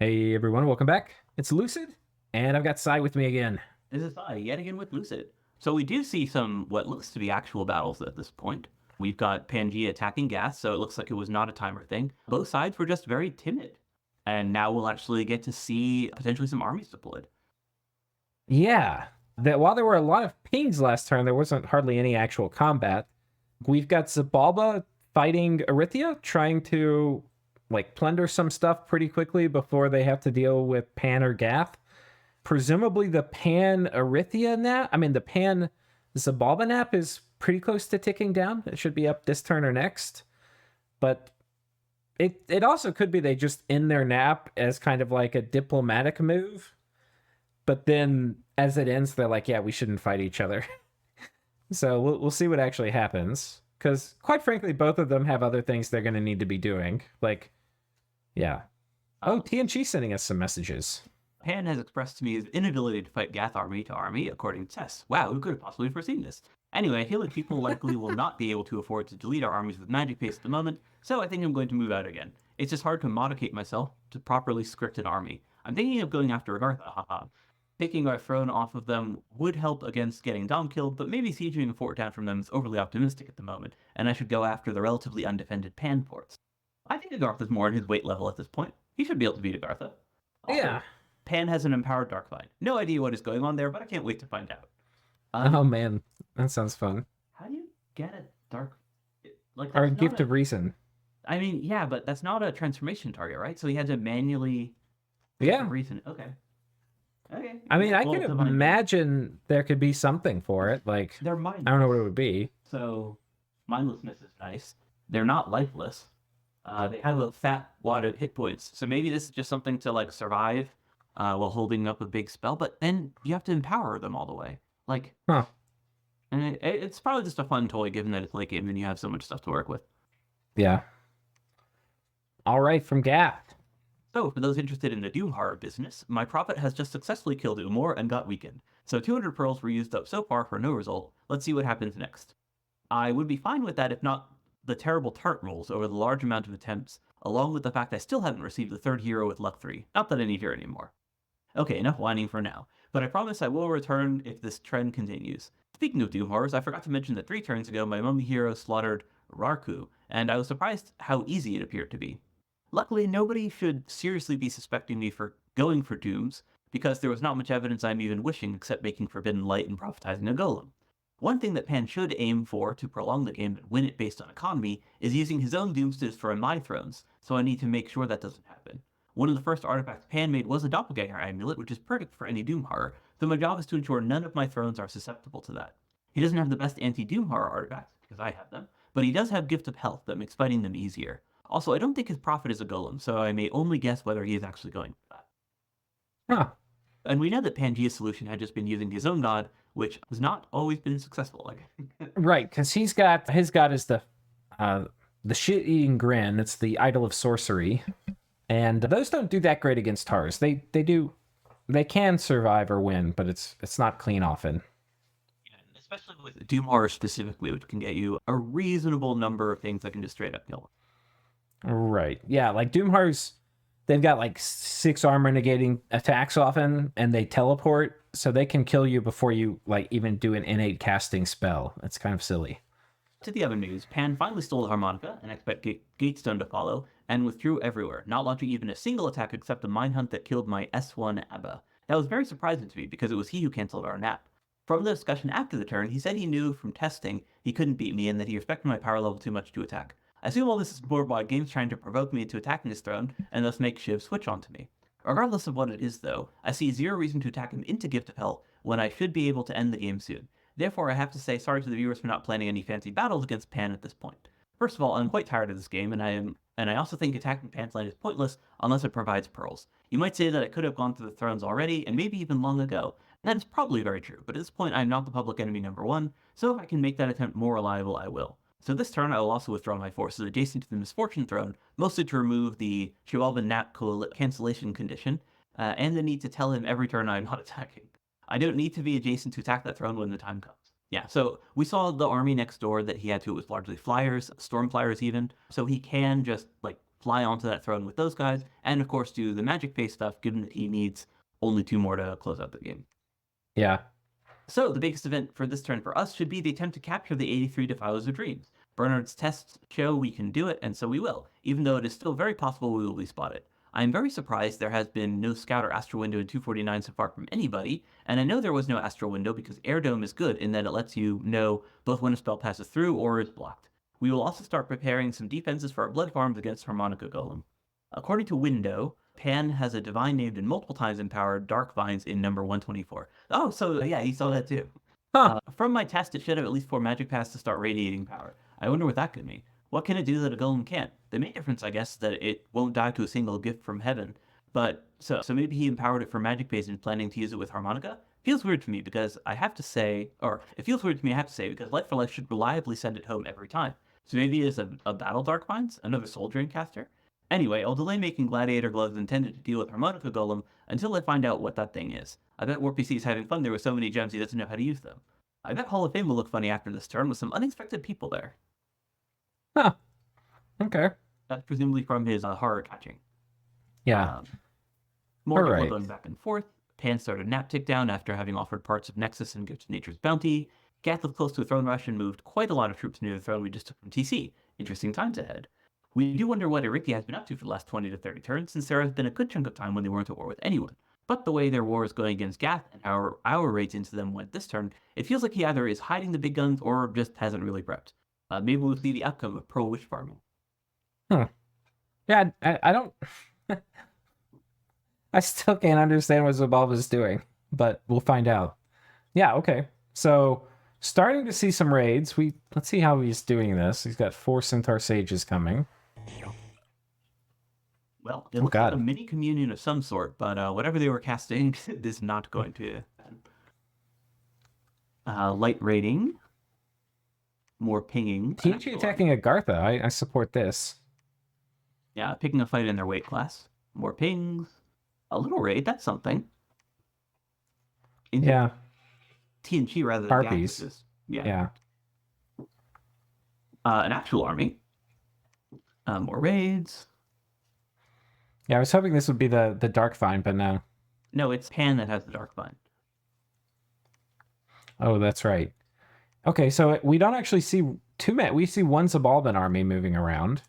Hey everyone, welcome back. It's Lucid, and I've got Sai with me again. This is I, yet again with Lucid. So we do see some what looks to be actual battles at this point. We've got Pangia attacking Gath, so it looks like it was not a timer thing. Both sides were just very timid. And now we'll actually get to see potentially some armies deployed. Yeah, that while there were a lot of pings last turn, there wasn't hardly any actual combat. We've got Zabalba fighting Arithia, trying to plunder some stuff pretty quickly before they have to deal with Pan or Gath. Presumably the Pan Arithia nap, the Pan Zabalba nap is pretty close to ticking down. It should be up this turn or next. But it also could be they just end their nap as kind of like a diplomatic move. But then as it ends, they're like, yeah, we shouldn't fight each other. So we'll see what actually happens. Because quite frankly, both of them have other things they're going to need to be doing. Yeah. Oh, TNG sending us some messages. Pan has expressed to me his inability to fight Gath army to army, according to Tess. Wow, who could have possibly foreseen this? Anyway, healing people likely will not be able to afford to delete our armies with magic paste at the moment, so I think I'm going to move out again. It's just hard to modicate myself to properly script an army. I'm thinking of going after Agartha, haha. Taking our throne off of them would help against getting Dom killed, but maybe sieging a fort down from them is overly optimistic at the moment, and I should go after the relatively undefended Pan ports. I think Agartha's more in his weight level at this point. He should be able to beat Agartha. Also, Yeah. Pan has an empowered Darkvine. No idea what is going on there, but I can't wait to find out. Oh man, that sounds fun. How do you get a dark? Like Our that's gift not a. of reason. I mean, yeah, but that's not a transformation target, right? So he had to manually. Yeah. Reason. Okay. Okay. I Well, could divine. imagine there could be something for it. They're mindless. I don't know what it would be. So mindlessness is nice. They're not lifeless. They have a fat wad of hit points. So maybe this is just something to like survive while holding up a big spell. But then you have to empower them all the way. Huh. And it's probably just a fun toy, given that it's late game and you have so much stuff to work with. Yeah. All right, from Gath. So, for those interested in the Doom horror business, my prophet has just successfully killed Umor and got weakened. So 200 pearls were used up so far for no result. Let's see what happens next. I would be fine with that if not the terrible tart rolls over the large amount of attempts, along with the fact I still haven't received the third hero with luck 3. Not that I need her anymore. Okay, enough whining for now, but I promise I will return if this trend continues. Speaking of Doom horrors, I forgot to mention that 3 turns ago my mummy hero slaughtered Rarku, and I was surprised how easy it appeared to be. Luckily, nobody should seriously be suspecting me for going for Dooms, because there was not much evidence I'm even wishing except making Forbidden Light and prophetizing a golem. One thing that Pan should aim for to prolong the game and win it based on economy is using his own Dooms to destroy my thrones, so I need to make sure that doesn't happen. One of the first artifacts Pan made was a Doppelganger amulet, which is perfect for any Doom horror, so my job is to ensure none of my thrones are susceptible to that. He doesn't have the best anti-Doom horror artifacts, because I have them, but he does have Gift of Health that makes fighting them easier. Also, I don't think his prophet is a golem, so I may only guess whether he is actually going for that. Huh. And we know that Pangia's solution had just been using his own god, which has not always been successful. Right, because his god is the shit-eating grin. It's the idol of sorcery, and those don't do that great against Tars. They can survive or win, but it's not clean often. Especially with Doom Horror specifically, which can get you a reasonable number of things that can just straight up kill. Right. Yeah, like Doomhearts, they've got 6 armor negating attacks often, and they teleport, so they can kill you before you even do an innate casting spell. It's kind of silly. To the other news, Pan finally stole the harmonica and expect Gatestone to follow, and withdrew everywhere, not launching even a single attack except a mine hunt that killed my S1 Abba. That was very surprising to me because it was he who cancelled our nap. From the discussion after the turn, he said he knew from testing he couldn't beat me and that he respected my power level too much to attack. I assume all this is more by games trying to provoke me into attacking his throne, and thus make Shiv switch onto me. Regardless of what it is, though, I see zero reason to attack him into Gift of Hell when I should be able to end the game soon. Therefore, I have to say sorry to the viewers for not planning any fancy battles against Pan at this point. First of all, I'm quite tired of this game, and I also think attacking Pan's land is pointless unless it provides pearls. You might say that I could have gone through the thrones already, and maybe even long ago. That is probably very true, but at this point I'm not the public enemy number 1, so if I can make that attempt more reliable, I will. So this turn I will also withdraw my forces adjacent to the Misfortune Throne, mostly to remove the Chivalvan Nap cancellation condition, and the need to tell him every turn I am not attacking. I don't need to be adjacent to attack that throne when the time comes. Yeah, so we saw the army next door that he had to, it was largely flyers, storm flyers even, so he can just, fly onto that throne with those guys, and of course do the magic phase stuff, given that he needs only 2 more to close out the game. Yeah. So the biggest event for this turn for us should be the attempt to capture the 83 Defilers of Dreams. Bernard's tests show we can do it, and so we will, even though it is still very possible we will be spotted. I am very surprised there has been no scout or astral window in 249 so far from anybody, and I know there was no astral window because Air Dome is good in that it lets you know both when a spell passes through or is blocked. We will also start preparing some defenses for our blood farms against Harmonica Golem. According to Window, Pan has a divine named and multiple times empowered Dark Vines in number 124. Oh, so yeah, he saw that too. Huh. From my test, it should have at least 4 magic pass to start radiating power. I wonder what that could mean. What can it do that a golem can't? The main difference, I guess, is that it won't die to a single gift from heaven. But so maybe he empowered it for magic phase and planning to use it with harmonica? Feels weird to me because I have to say, or it feels weird to me, I have to say, because Light for Life should reliably send it home every time. So maybe it's a Battle Dark Vines, another Soul Drain caster? Anyway, I'll delay making Gladiator Gloves intended to deal with Harmonica Golem until I find out what that thing is. I bet WarPC is having fun there with so many gems he doesn't know how to use them. I bet Hall of Fame will look funny after this turn with some unexpected people there. Huh. Okay. That's presumably from his horror catching. Yeah. More All people right. going back and forth. Pan started nap tick down after having offered parts of Nexus and Gift of Nature's Bounty. Gath was close to a throne rush and moved quite a lot of troops near the throne we just took from TC. Interesting times ahead. We do wonder what Erythia has been up to for the last 20 to 30 turns, since there has been a good chunk of time when they weren't at war with anyone. But the way their war is going against Gath and our raids into them went this turn, it feels like he either is hiding the big guns or just hasn't really prepped. Maybe we'll see the outcome of Pearl Wish farming. Yeah, I don't... I still can't understand what Zabalba's doing, but we'll find out. Yeah, okay. So, starting to see some raids. Let's see how he's doing this. He's got 4 Centaur Sages coming. Well, it looks like a mini communion of some sort, but whatever they were casting is not going to. Light raiding. More pinging. TNG attacking Agartha. I support this. Yeah, picking a fight in their weight class. More pings. A little raid, that's something. Yeah. TNG rather than Harpies. Yeah. An actual army. More raids. Yeah, I was hoping this would be the Dark Vine, but no. No, it's Pan that has the Dark Vine. Oh, that's right. Okay, so we don't actually see 2 men. We see 1 Zabalban army moving around.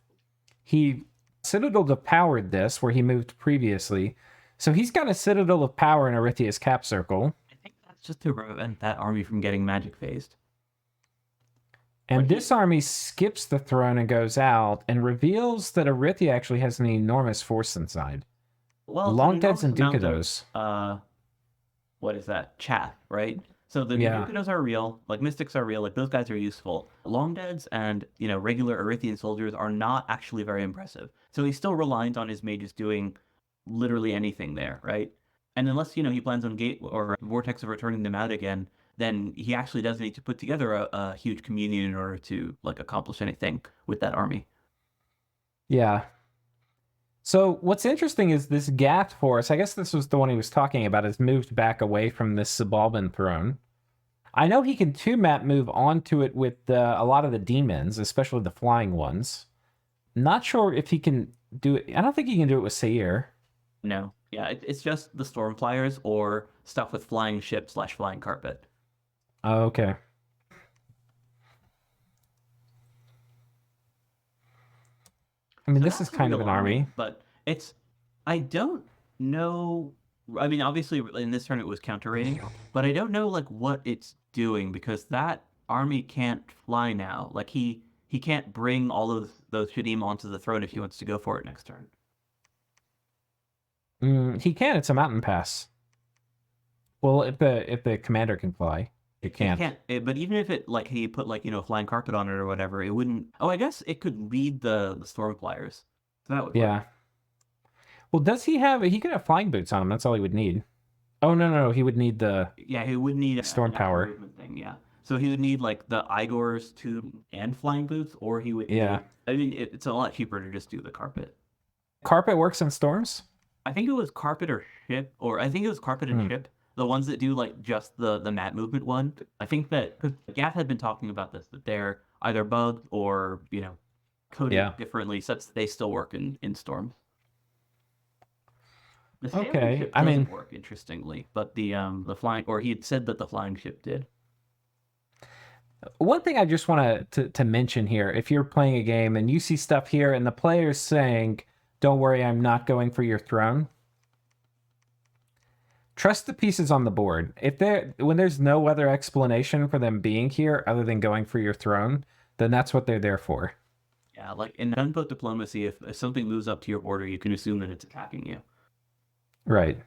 He Citadel of Powered this, where he moved previously. So he's got a Citadel of Power in Erythia's cap circle. I think that's just to prevent that army from getting magic phased. And this army skips the throne and goes out and reveals that Erythia actually has an enormous force inside. Well, Long Deads and Ducados. What is that? Chaff, right? So the Ducados are real, like Mystics are real, like those guys are useful. Long Deads and, regular Erythian soldiers are not actually very impressive. So he's still reliant on his mages doing literally anything there, right? And unless, he plans on Gate or Vortex of returning them out again, then he actually does need to put together a huge communion in order to, accomplish anything with that army. Yeah. So what's interesting is this Gath force, I guess this was the one he was talking about, has moved back away from this Zabalban throne. I know he can 2-map move onto it with a lot of the demons, especially the flying ones. Not sure if he can do it. I don't think he can do it with Seir. No. Yeah, it's just the Stormflyers or stuff with flying ship / flying carpet. Oh, okay. I mean, this is kind of an army. But I don't know. I mean, obviously, in this turn it was counter raiding, but I don't know, what it's doing because that army can't fly now. He can't bring all of those Shadim onto the throne if he wants to go for it next turn. He can. It's a mountain pass. Well, if the commander can fly, it can't. It can't. But even if it he put flying carpet on it or whatever, it wouldn't. Oh, I guess it could lead the Stormflyers. So that would work. Well, does he have? He could have flying boots on him. That's all he would need. Oh no, he would need the. Yeah, he would need storm power thing. Yeah, so he would need the Igor's tube and flying boots, or he would. Yeah. I mean, it's a lot cheaper to just do the carpet. Carpet works in storms. I think it was carpet or ship, or I think it was carpet and ship. The ones that do just the mat movement one. I think that because Gath had been talking about this, that they're either bugged or coded Yeah. differently such that they still work in Storm. The sailing Okay. ship I doesn't mean, work, interestingly, but the flying, or he had said that the flying ship did. one thing I just want to mention here, if you're playing a game and you see stuff here and the player's saying, "Don't worry, I'm not going for your throne." Trust the pieces on the board. When there's no other explanation for them being here other than going for your throne, then that's what they're there for. Yeah, like in gunboat diplomacy, if something moves up to your border, you can assume that it's attacking you. Right.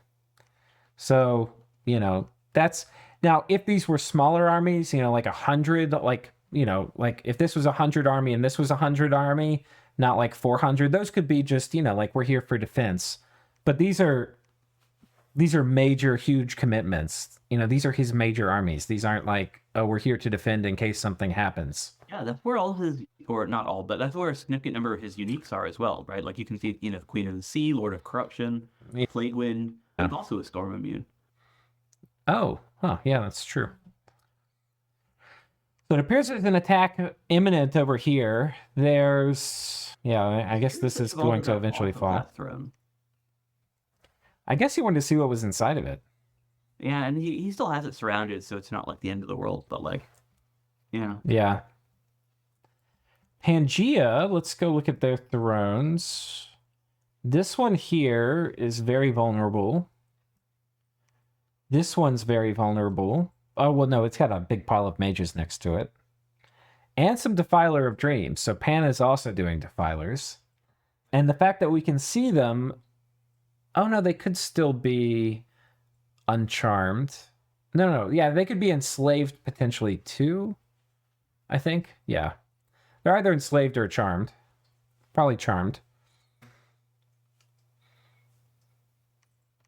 So, that's now if these were smaller armies, like 100, like, like if this was 100 army and this was 100 army, not like 400, those could be just, like we're here for defense. But these are major, huge commitments. These are his major armies. These aren't like, oh, we're here to defend in case something happens. Yeah, that's where all of his, or not all, but that's where a significant number of his uniques are as well, right? Like you can see, Queen of the Sea, Lord of Corruption, Plague Wind, and also a Storm Immune. Oh, huh, yeah, that's true. So it appears there's an attack imminent over here. I guess this is going to eventually fall. I guess he wanted to see what was inside of it. Yeah, and he still has it surrounded, so it's not like the end of the world, but like, yeah. Yeah. Pangia, let's go look at their thrones. This one here is very vulnerable. This one's very vulnerable. Oh, well, no, it's got a big pile of mages next to it. And some Defiler of Dreams. So Pan is also doing Defilers. And the fact that we can see them... Oh, no, they could still be uncharmed. No. Yeah, they could be enslaved potentially too, I think. Yeah. They're either enslaved or charmed. Probably charmed.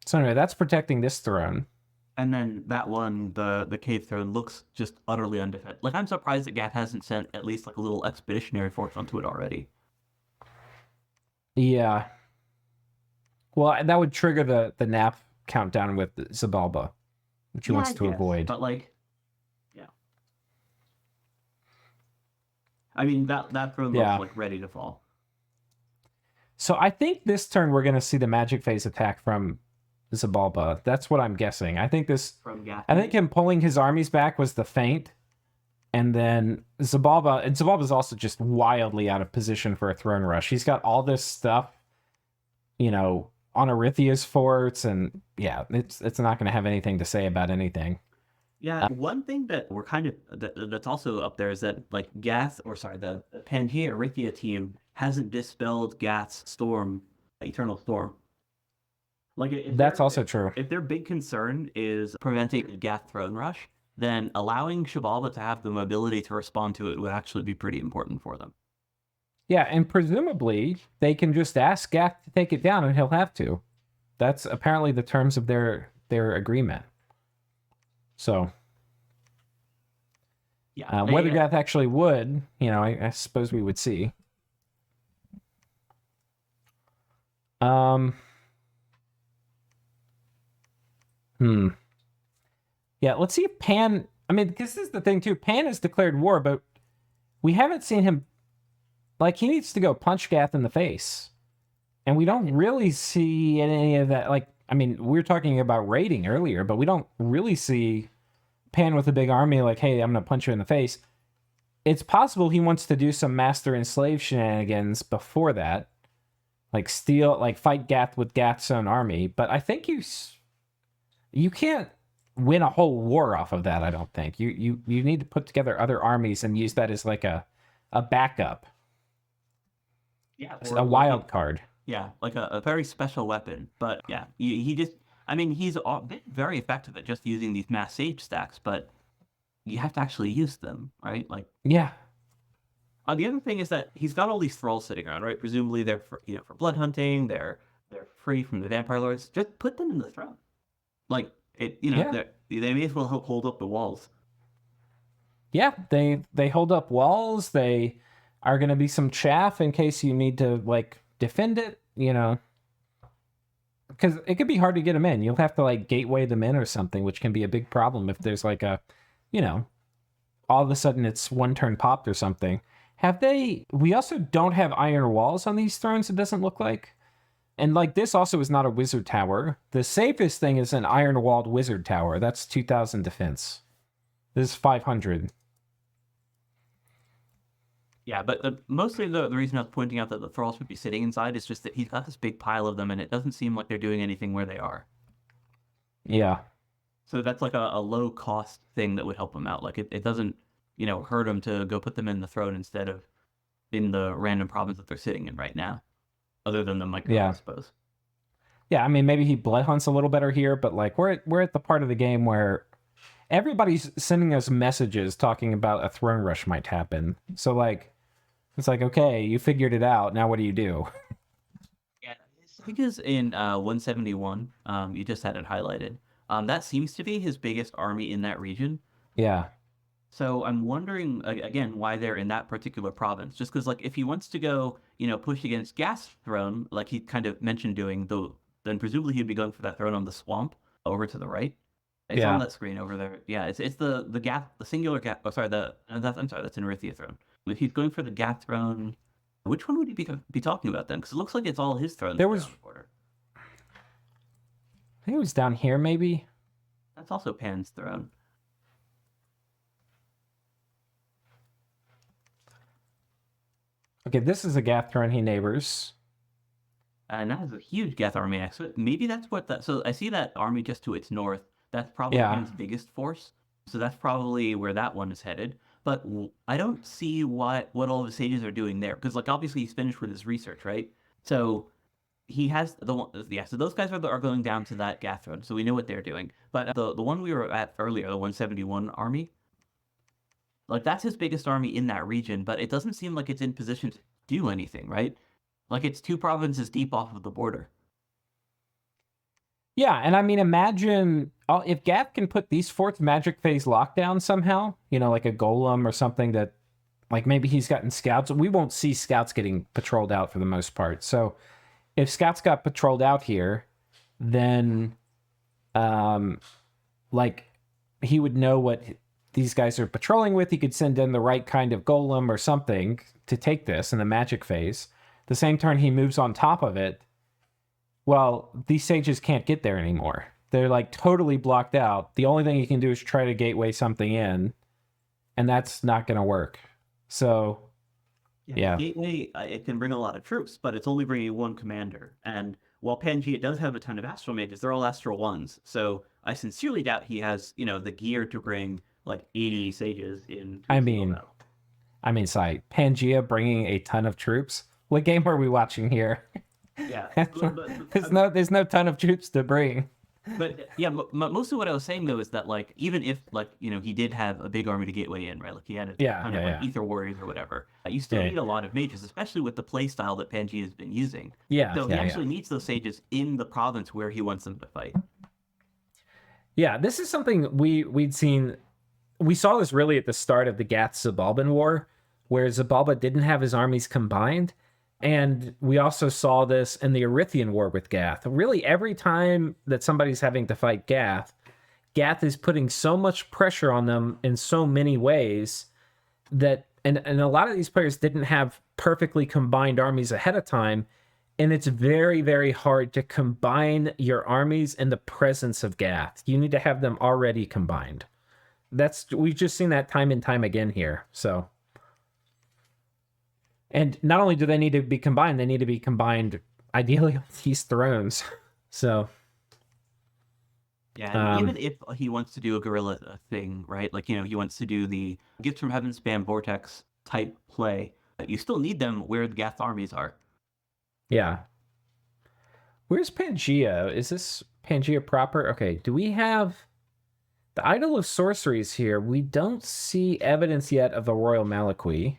So anyway, that's protecting this throne. And then that one, the cave throne, looks just utterly undefended. Like, I'm surprised that Gath hasn't sent at least like a little expeditionary force onto it already. Yeah. Well, that would trigger the nap countdown with Zabalba, which he wants to avoid. But like, yeah. I mean, that throne looks like ready to fall. So I think this turn we're going to see the magic phase attack from Zabalba. That's what I'm guessing. I think him pulling his armies back was the feint, and then Zabalba's also just wildly out of position for a throne rush. He's got all this stuff, on Arithia's forts, and yeah, it's not going to have anything to say about anything. Yeah, one thing that we're that's also up there is that like the Pangia Arythia team hasn't dispelled Gath's Eternal Storm. Like that's also true. If their big concern is preventing a Gath throne rush, then allowing Xibalba to have the mobility to respond to it would actually be pretty important for them. Yeah, and presumably they can just ask Gath to take it down, and he'll have to. That's apparently the terms of their agreement. So, yeah, whether Gath actually would, I suppose we would see. Yeah, let's see if Pan... I mean, because this is the thing, too. Pan has declared war, but we haven't seen him... Like, he needs to go punch Gath in the face. And we don't really see any of that. Like, I mean, we were talking about raiding earlier, but we don't really see Pan with a big army like, hey, I'm going to punch you in the face. It's possible he wants to do some master and slave shenanigans before that. Like, fight Gath with Gath's own army. But I think you can't win a whole war off of that, I don't think. You need to put together other armies and use that as like a backup. Yeah, a wild card. Yeah, like a very special weapon. But yeah, he's been very effective at just using these mass sage stacks, but you have to actually use them, right? Like, yeah. The other thing is that he's got all these thralls sitting around, right? Presumably they're for blood hunting. They're free from the vampire lords. Just put them in the throne. Like they may as well help hold up the walls. Yeah, they hold up walls. They are going to be some chaff in case you need to like defend it, because it could be hard to get them in. You'll have to like gateway them in or something, which can be a big problem if there's like a, all of a sudden it's one turn popped or something. Have they? We also don't have iron walls on these thrones, it doesn't look like. And like this also is not a wizard tower. The safest thing is an iron walled wizard tower. That's 2,000 defense. This is 500. Yeah, but mostly the reason I was pointing out that the thralls would be sitting inside is just that he's got this big pile of them, and it doesn't seem like they're doing anything where they are. Yeah. So that's like a low cost thing that would help him out. Like it doesn't, hurt him to go put them in the throne instead of in the random province that they're sitting in right now, other than the micro, Yeah. I suppose. Yeah, I mean maybe he blood hunts a little better here, but like we're at the part of the game where everybody's sending us messages talking about a throne rush might happen. So like it's like, okay, you figured it out. Now what do you do? Yeah, I think is in 171. You just had it highlighted. That seems to be his biggest army in that region. Yeah. So I'm wondering again why they're in that particular province. Just because, like, if he wants to go, push against Gas Throne, like he kind of mentioned doing, though, then presumably he'd be going for that throne on the swamp over to the right. It's on that screen over there. Yeah, it's the Gath, the singular Gath. Oh, sorry, I'm sorry, that's an Erythia throne. If he's going for the Gath throne, which one would he be talking about then? Because it looks like it's all his thrones. There was, I think it was down here maybe. That's also Pan's throne. Okay, this is a Gath throne he neighbors. And that has a huge Gath army. So maybe that's what that. So I see that army just to its north. That's probably Pan's biggest force. So that's probably where that one is headed. But I don't see what all the sages are doing there, because like obviously he's finished with his research, right? So he has the one. Yeah. So those guys are going down to that Gath throne. So we know what they're doing. But the one we were at earlier, the 171 army, like that's his biggest army in that region. But it doesn't seem like it's in position to do anything, right? Like it's 2 provinces deep off of the border. Yeah, and I mean, imagine if Gath can put these forts magic phase lockdown somehow, like a golem or something that, like maybe he's gotten scouts. We won't see scouts getting patrolled out for the most part. So if scouts got patrolled out here, then like he would know what these guys are patrolling with. He could send in the right kind of golem or something to take this in the magic phase. The same turn he moves on top of it, well, these sages can't get there anymore. They're like totally blocked out. The only thing you can do is try to gateway something in, and that's not going to work. So, yeah. Gateway, it can bring a lot of troops, but it's only bringing 1 commander. And while Pangia does have a ton of astral mages, they're all astral 1s. So I sincerely doubt he has, the gear to bring like 80 sages in. I mean, sorry, Pangia bringing a ton of troops. What game are we watching here? Yeah, there's no ton of troops to bring. But yeah, mostly what I was saying though is that like even if like he did have a big army to gateway in, right? Like he had a ton of like ether warriors or whatever. You still need a lot of mages, especially with the play style that Pangia has been using. Yeah, so he actually needs those sages in the province where he wants them to fight. Yeah, this is something we'd seen. We saw this really at the start of the Gath-Zabalban War, where Zabalba didn't have his armies combined. And we also saw this in the Erythian War with Gath. Really, every time that somebody's having to fight Gath, Gath is putting so much pressure on them in so many ways that, and a lot of these players didn't have perfectly combined armies ahead of time. And it's very, very hard to combine your armies in the presence of Gath. You need to have them already combined. We've just seen that time and time again here. So. And not only do they need to be combined, they need to be combined ideally with these thrones. So. Yeah, and even if he wants to do a guerrilla thing, right? Like, he wants to do the Gifts from Heaven spam vortex type play, you still need them where the Gath armies are. Yeah. Where's Pangia? Is this Pangia proper? Okay, do we have the Idol of Sorceries here? We don't see evidence yet of the Royal Malakwi.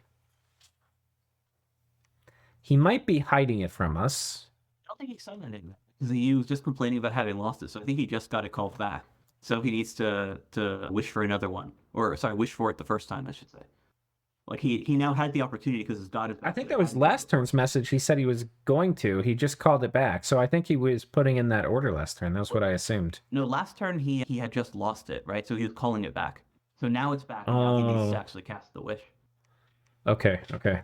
He might be hiding it from us. I don't think he's silent it because he was just complaining about having lost it. So I think he just got it called back. So he needs to wish for another one, or sorry, wish for it the first time, I should say. Like he now had the opportunity because his god is. I think that was last turn's message. He said he was going to. He just called it back. So I think he was putting in that order last turn. That's what I assumed. No, last turn he had just lost it, right? So he was calling it back. So now it's back. And now he needs to actually cast the wish. Okay, okay.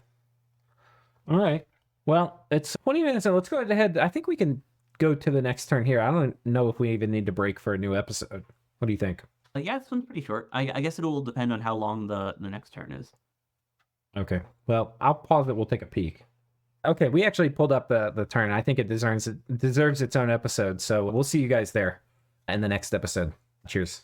All right. Well, it's 20 minutes, and let's go ahead. I think we can go to the next turn here. I don't know if we even need to break for a new episode. What do you think? Yeah, this one's pretty short. I guess it will depend on how long the next turn is. Okay. Well, I'll pause it. We'll take a peek. Okay, we actually pulled up the turn. I think it deserves its own episode. So we'll see you guys there in the next episode. Cheers.